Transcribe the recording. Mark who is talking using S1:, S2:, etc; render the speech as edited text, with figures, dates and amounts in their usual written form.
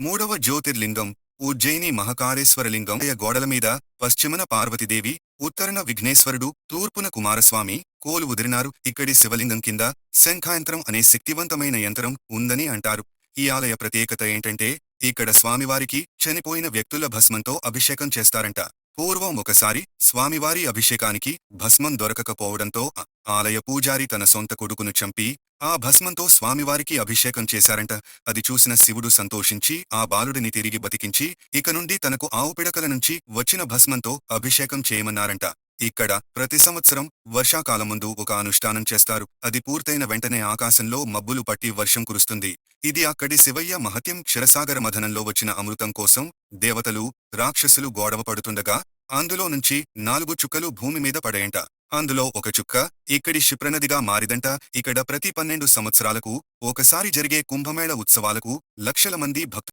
S1: మూడవ జ్యోతిర్లింగం ఉజ్జయిని మహకాళేశ్వరలింగం గోడల మీద పశ్చిమన పార్వతీదేవి, ఉత్తరన విఘ్నేశ్వరుడు, తూర్పున కుమారస్వామి కోలు ఉదిరినారు. ఇక్కడి శివలింగం కింద శంఖాయంత్రం అనే శక్తివంతమైన యంత్రం ఉందని అంటారు. ఈ ఆలయ ప్రత్యేకత ఏంటంటే ఇక్కడ స్వామివారికి చనిపోయిన వ్యక్తుల భస్మంతో అభిషేకం చేస్తారంట. పూర్వం ఒకసారి స్వామివారి అభిషేకానికి భస్మం దొరకకపోవడంతో ఆలయ పూజారి తన సొంత కొడుకును చంపి ఆ భస్మంతో స్వామివారికి అభిషేకం చేశారంట. అది చూసిన శివుడు సంతోషించి ఆ బాలుడిని తిరిగి బతికించి ఇక నుండి తనకు ఆవు పిడకల నుంచి వచ్చిన భస్మంతో అభిషేకం చేయమన్నారంట. ఇక్కడ ప్రతి సంవత్సరం వర్షాకాలం ముందు ఒక అనుష్ఠానం చేస్తారు. అది పూర్తయిన వెంటనే ఆకాశంలో మబ్బులు పట్టి వర్షం కురుస్తుంది. ఇది అక్కడి శివయ్య మహత్యం. క్షీరసాగర మథనంలో వచ్చిన అమృతం కోసం దేవతలు, రాక్షసులు గొడవ పడుతుండగా అందులో నుంచి 4 చుక్కలు భూమి మీద పడేయంట. అందులో ఒక చుక్క ఇక్కడి క్షిప్రనదిగా మారిదంట. ఇక్కడ ప్రతి 12 సంవత్సరాలకు ఒకసారి జరిగే కుంభమేళ ఉత్సవాలకు లక్షల మంది భక్తులు